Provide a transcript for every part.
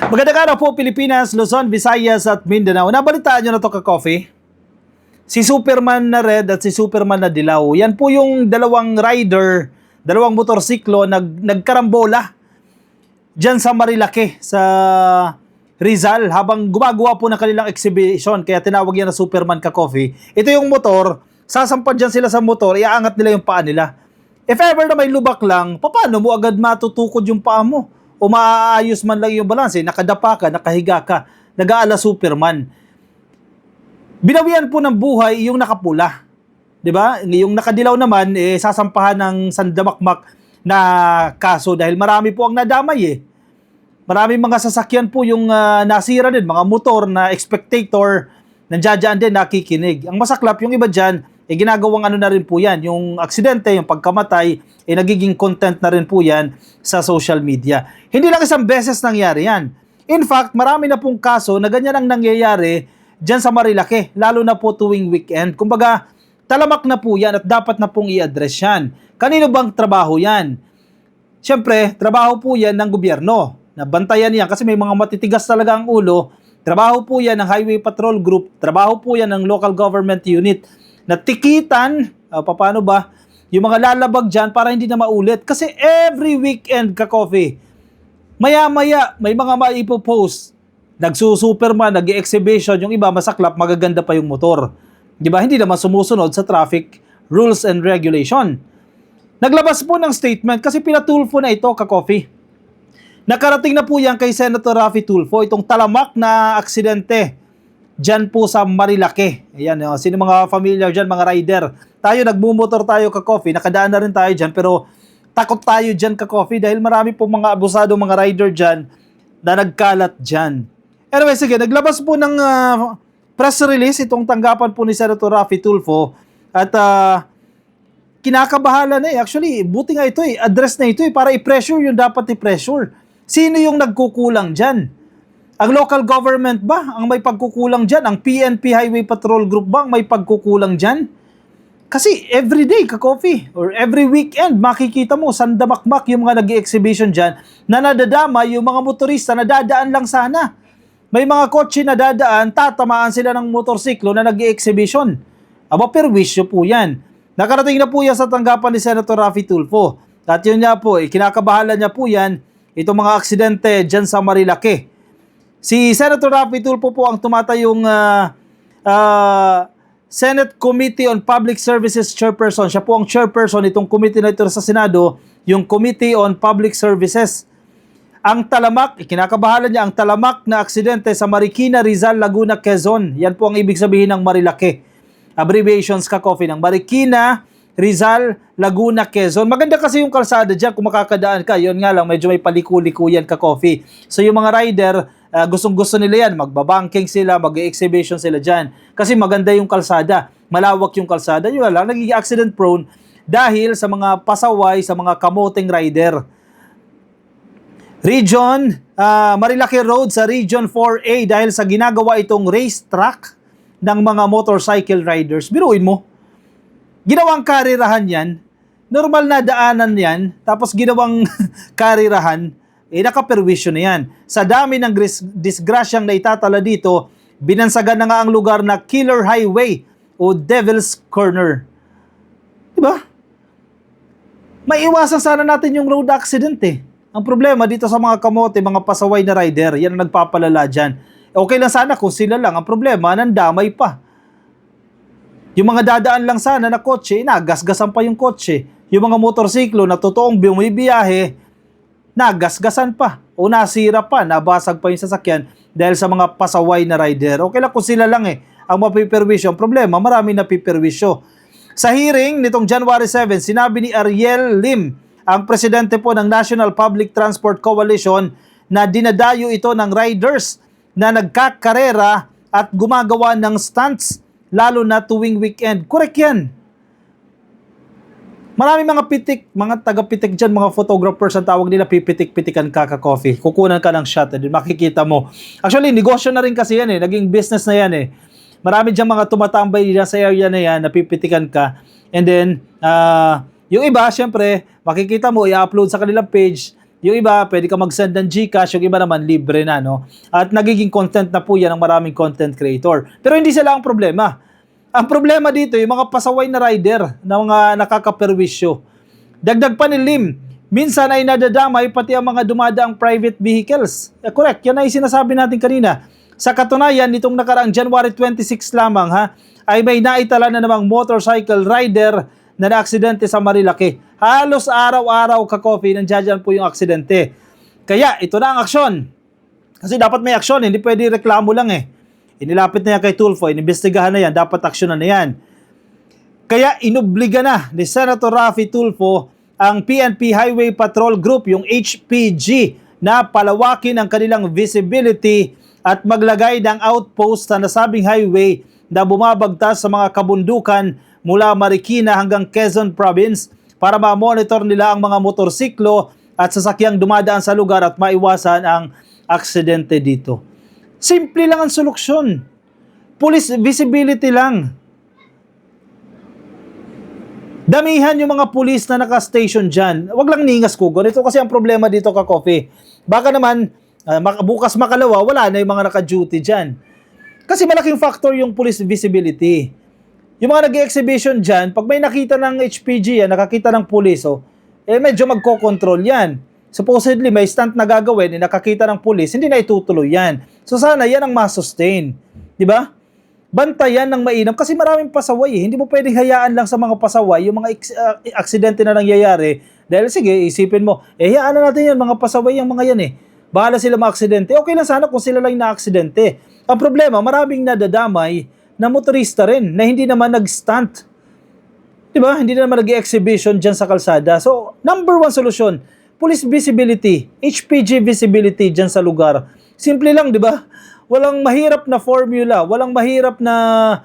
Magandang araw po Pilipinas, Luzon, Visayas at Mindanao. Nabalitaan nyo na to ka-coffee? Si Superman na red at si Superman na dilaw. Yan po yung dalawang rider, dalawang motorsiklo nagkarambola dyan sa Marilake, sa Rizal, habang gumagawa po ng kanilang exhibition. Kaya tinawag yan na Superman ka-coffee. Ito yung motor, sasampad dyan sila sa motor, iaangat nila yung paa nila. If ever na may lubak lang, paano mo agad matutukod yung paa mo? O maaayos man lang yung balanse, nakadapa ka, nakahiga ka, nag-aala Superman. Binawian po ng buhay yung nakapula. 'Di ba? Yung nakadilaw naman, sasampahan ng sandamakmak na kaso dahil marami po ang nadamay Maraming mga sasakyan po yung nasira din, mga motor na spectator, nandiyan din nakikinig. Ang masaklap, yung iba dyan, ginagawang ano na rin po yan, yung aksidente, yung pagkamatay, nagiging content na rin po yan sa social media. Hindi lang isang beses nangyari yan. In fact, marami na pong kaso na ganyan ang nangyayari dyan sa Marilake, lalo na po tuwing weekend. Kumbaga, talamak na po yan at dapat na pong i-address yan. Kanino bang trabaho yan? Siyempre, trabaho po yan ng gobyerno. Nabantayan yan kasi may mga matitigas talaga ang ulo. Trabaho po yan ng Highway Patrol Group. Trabaho po yan ng local government unit na tikitan, paano ba, yung mga lalabag dyan para hindi na maulit. Kasi every weekend ka-coffee, maya-maya may mga maipopost. Nagsusuperman, nag-exhibition, yung iba masaklap, magaganda pa yung motor. Di ba? Hindi naman sumusunod sa traffic rules and regulation. Naglabas po ng statement kasi pinatulfo na ito ka-coffee. Nakarating na po yan kay Senator Raffy Tulfo, itong talamak na aksidente dyan po sa Marilake. Ayan, sino mga familiar dyan, mga rider. Tayo, nagmumotor tayo ka-coffee, nakadaan na rin tayo dyan, pero takot tayo dyan ka-coffee dahil marami po mga abusado mga rider dyan na nagkalat dyan. Anyway, sige, naglabas po ng press release itong tanggapan po ni Senator Raffy Tulfo at kinakabahala na Actually, buti nga ito address na ito para i-pressure yung dapat i-pressure. Sino yung nagkukulang dyan? Ang local government ba ang may pagkukulang dyan? Ang PNP Highway Patrol Group ba ang may pagkukulang dyan? Kasi everyday ka-coffee or every weekend makikita mo sandamakmak yung mga nag-exhibition dyan na nadadama yung mga motorista na dadaan lang sana. May mga kotse na dadaan, tatamaan sila ng motorsiklo na nag-exhibition. Aba, perwisyo po yan. Nakarating na po yan sa tanggapan ni Senator Raffy Tulfo. At yun nga po, kinakabahala niya po yan itong mga aksidente dyan sa Marilake. Si Senator Raffy Tulfo po ang tumatayong Senate Committee on Public Services Chairperson. Siya po ang chairperson itong committee na ito sa Senado, yung Committee on Public Services. Ang talamak, kinakabahala niya ang talamak na aksidente sa Marikina, Rizal, Laguna, Quezon. Yan po ang ibig sabihin ng Marilake. Abbreviations ka-coffee ng Marikina, Rizal, Laguna, Quezon. Maganda kasi yung kalsada dyan kung makakadaan ka. Yun nga lang, medyo may paliko-liko yan ka-coffee. So yung mga rider, gustong-gusto nila yan. Magbabanking sila, mag-exhibition sila dyan. Kasi maganda yung kalsada. Malawak yung kalsada. Yun lang, nagiging accident prone dahil sa mga pasaway, sa mga kamoteng rider. Region, Marilake Road sa Region 4A dahil sa ginagawa itong racetrack ng mga motorcycle riders. Biruin mo, ginawang karirahan yan, normal na daanan yan, tapos ginawang karirahan, nakaperwisyo na yan. Sa dami ng disgrasyang na itatala dito, binansagan na nga ang lugar na Killer Highway o Devil's Corner. Diba? Maiwasan sana natin yung road accident Ang problema dito sa mga kamote, mga pasaway na rider, yan ang nagpapalala dyan. Okay lang sana kung sila lang. Ang problema, nandamay pa. Yung mga dadaan lang sana na kotse, nagasgasan pa yung kotse. Yung mga motorsiklo na totoong bumibiyahe, nagasgasan pa. O nasira pa, nabasag pa yung sasakyan dahil sa mga pasaway na rider. Okay lang kung sila lang ang mapiperwisyo. Ang problema, marami napiperwisyo. Sa hearing nitong January 7, sinabi ni Ariel Lim, ang presidente po ng National Public Transport Coalition, na dinadayo ito ng riders na nagkakarera at gumagawa ng stunts lalo na tuwing weekend. Correct yan. Marami mga pitik, mga taga-pitik dyan, mga photographers ang tawag nila, pipitik-pitikan ka-coffee. Kukunan ka ng shot and makikita mo. Actually, negosyo na rin kasi yan naging business na yan Marami dyan mga tumatambay dyan sa area na yan, napipitikan ka. And then, yung iba, syempre, makikita mo, i-upload sa kanilang page, Yung iba, pwede ka mag-send ng GCash, yung iba naman libre na, no? At nagiging content na po yan ng maraming content creator. Pero hindi sila ang problema. Ang problema dito, yung mga pasaway na rider na mga nakakaperwisyo. Dagdag pa ni Lim, minsan ay nadadamay pati ang mga dumadaang private vehicles. Correct, yan ay sinasabi natin kanina. Sa katunayan, nitong nakaraang January 26 lamang, ay may naitala na namang motorcycle rider na naaksidente sa Marilaki. Halos araw-araw ka-coffee, nandiyan po yung aksidente. Kaya ito na ang aksyon. Kasi dapat may aksyon, hindi pwede reklamo lang eh. Inilapit na yan kay Tulfo, inimbestigahan na yan, dapat aksyonan na yan. Kaya inobliga na ni Senator Raffy Tulfo ang PNP Highway Patrol Group, yung HPG, na palawakin ang kanilang visibility at maglagay ng outpost sa nasabing highway na bumabagtas sa mga kabundukan mula Marikina hanggang Quezon Province para ma-monitor nila ang mga motorsiklo at sasakyang dumadaan sa lugar at maiwasan ang aksidente dito. Simple lang ang solusyon. Police visibility lang. Damihan yung mga pulis na naka-station dyan. Wag lang ningas kugon. Ito kasi ang problema dito ka-coffee. Baka naman, bukas makalawa, wala na yung mga naka-duty dyan. Kasi malaking factor yung police visibility. Yung mga nag-exhibition dyan, pag may nakita ng HPG yan, nakakita ng pulis, medyo magko-control yan. Supposedly, may stunt na gagawin, nakakita ng pulis, hindi na itutuloy yan. So sana yan ang masustain. Di ba? Bantayan ng mainam kasi maraming pasaway. Hindi mo pwedeng hayaan lang sa mga pasaway, yung mga aksidente na nangyayari. Dahil sige, isipin mo, hayaan na natin yan, mga pasaway yung mga yan eh. Bahala sila ma-aksidente. Okay lang sana kung sila lang na-aksidente. Ang problema, maraming nadadamay na motorista rin na hindi naman nag-stunt. Diba? Hindi naman nag-exhibition dyan sa kalsada. So, number one solution, police visibility, HPG visibility dyan sa lugar. Simple lang, di ba? Walang mahirap na formula, walang mahirap na,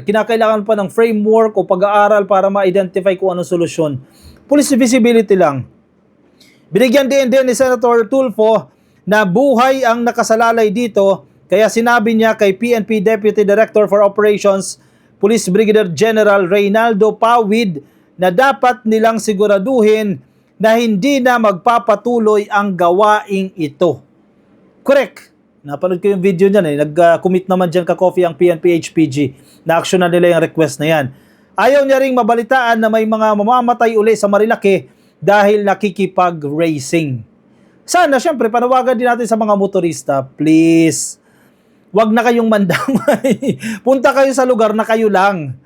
kinakailangan pa ng framework o pag-aaral para ma-identify kung anong solusyon. Police visibility lang. Binigyan din ni Senator Tulfo na buhay ang nakasalalay dito. Kaya sinabi niya kay PNP Deputy Director for Operations, Police Brigadier General Reynaldo Pawid, na dapat nilang siguraduhin na hindi na magpapatuloy ang gawaing ito. Correct. Napanood ko yung video niyan eh. Nag-commit naman dyan ka-coffee ang PNP HPG. Na-action na nila yung request na yan. Ayaw niya ring mabalitaan na may mga mamamatay uli sa Marilaki dahil nakikipag-racing. Sana, syempre, panawagan din natin sa mga motorista, please, wag na kayong mandamay. Punta kayo sa lugar na kayo lang.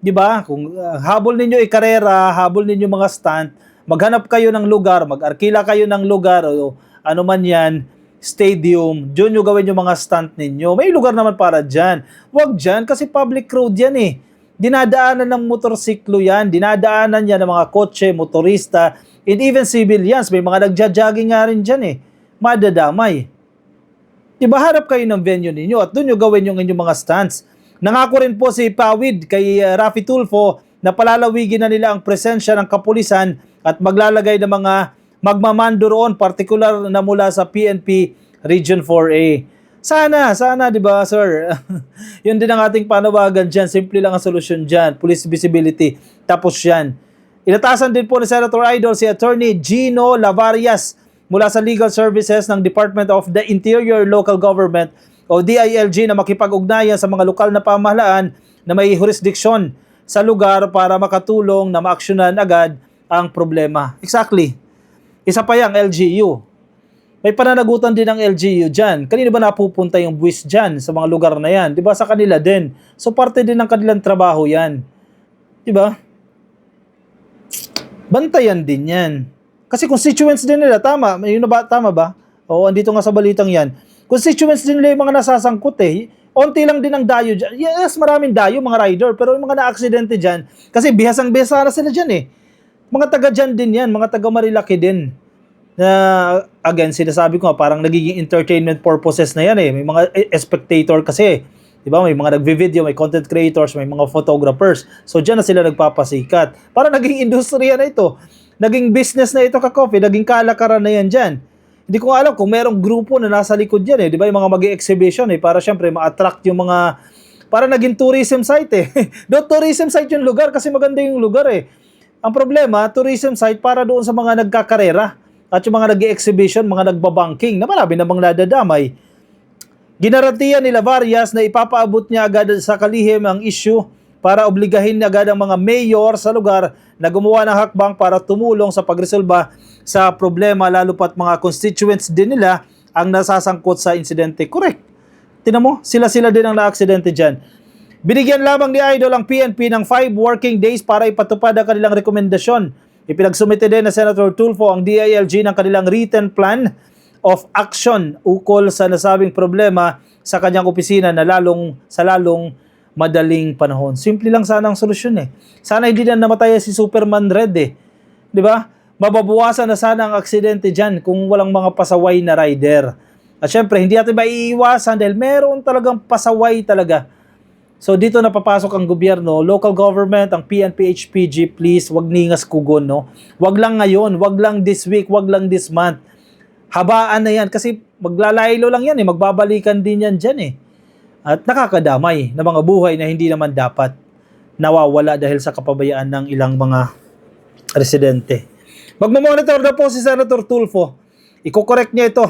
'Di ba? Kung habol ninyo ikarera, habol ninyo mga stunt, maghanap kayo ng lugar, mag-arkila kayo ng lugar o ano man 'yan, stadium, diyon nyo gawin yung mga stunt ninyo. May lugar naman para diyan. Wag diyan kasi public road 'yan eh. Dinadaanan ng motorsiklo 'yan, dinadaanan 'yan ng mga kotse, motorista, and even civilians. May mga nagja-jogging nga rin diyan eh. Madadamay. Diba, harap kayo ng venue ninyo at doon nyo gawin yung inyong mga stunts. Nangako rin po si Pawid kay Raffy Tulfo na palalawigin na nila ang presensya ng kapulisan at maglalagay ng mga magmamando roon, particular na mula sa PNP Region 4A. Sana, di ba, sir? Yun din ang ating panawagan dyan. Simple lang ang solusyon dyan. Police visibility. Tapos yan. Inatasan din po ni Senator Idol si Attorney Gino Lavarias mula sa Legal Services ng Department of the Interior Local Government o DILG na makipag-ugnayan sa mga lokal na pamahalaan na may jurisdiksyon sa lugar para makatulong na maaksyonan agad ang problema. Exactly. Isa pa yung LGU. May pananagutan din ng LGU dyan. Kanino ba napupunta yung buwis dyan sa mga lugar na yan? Diba sa kanila din? So parte din ng kanilang trabaho yan. Diba? Bantayan din yan. Kasi constituents din nila, tama. Yun na ba? Tama ba? Oo, andito nga sa balitang yan. Constituents din nila yung mga nasasangkot eh. Onti lang din ang dayo dyan. Yes, maraming dayo, mga rider. Pero yung mga na-aksidente dyan, kasi bihasang-bihasa na sila dyan eh. Mga taga dyan din yan, mga taga Marilaki din. Again, sinasabi ko nga, parang nagiging entertainment purposes na yan eh. May mga spectator kasi. Diba? May mga nagvi-video, may content creators, may mga photographers. So dyan na sila nagpapasikat. Parang naging industriya na ito. Naging business na ito ka-coffee, naging kalakaran na yan dyan. Hindi ko alam kung merong grupo na nasa likod dyan eh. Di ba yung mga mag-exhibition eh, para syempre ma-attract yung mga, para naging tourism site eh. Doon tourism site yung lugar kasi maganda yung lugar eh. Ang problema, tourism site para doon sa mga nagkakarera. at yung mga nag-exhibition, mga nagbabanking na marami namang nadadamay. Ginarantiya nila Varias na ipapaabot niya agad sa kalihim ang issue para obligahin agad ang mga mayor sa lugar na gumawa ng hakbang para tumulong sa pagresolba sa problema, lalo pat mga constituents din nila ang nasasangkot sa insidente. Correct. Tinan mo, sila-sila din ang na-aksidente dyan. Binigyan lamang ni Idol ang PNP ng 5 working days para ipatupad ang kanilang rekomendasyon. Ipinagsumite din na Senator Tulfo ang DILG ng kanilang written plan of action ukol sa nasabing problema sa kanyang opisina na lalong madaling panahon. Simple lang sana ang solusyon eh. Sana hindi na namatay si Superman Red eh. 'Di ba? Mababawasan na sana ang aksidente diyan kung walang mga pasaway na rider. At syempre, hindi natin maiiwasan dahil meron talagang pasaway talaga. So dito na papasok ang gobyerno, local government, ang PNP, HPG, please, wag ningas kugon, no? Wag lang ngayon, wag lang this week, wag lang this month. Habaan na yan kasi maglalaylo lang yan eh, magbabalikan din yan dyan eh. At nakakadamay na mga buhay na hindi naman dapat nawawala dahil sa kapabayaan ng ilang mga residente. Magmamonitor na po si Senator Tulfo. Iko-correct niya ito,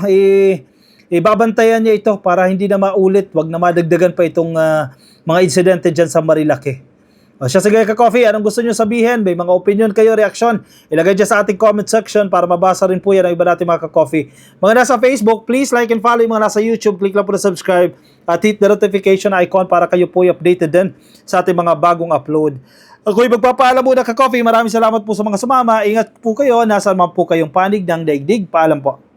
ibabantayan niya ito para hindi na maulit, wag na madagdagan pa itong mga insidente dyan sa Marilake. O siya, sige ka-coffee, anong gusto nyo sabihin? May mga opinion kayo, reaction? Ilagay dyan sa ating comment section para mabasa rin po yan ang iba natin mga ka-coffee. Mga nasa Facebook, please like and follow. Yung mga nasa YouTube, click lang po na subscribe at hit the notification icon para kayo po updated din sa ating mga bagong upload. Ako'y magpapaalam muna ka-coffee. Maraming salamat po sa mga sumama. Ingat po kayo. Nasa naman po kayong panig ng daigdig. Paalam po.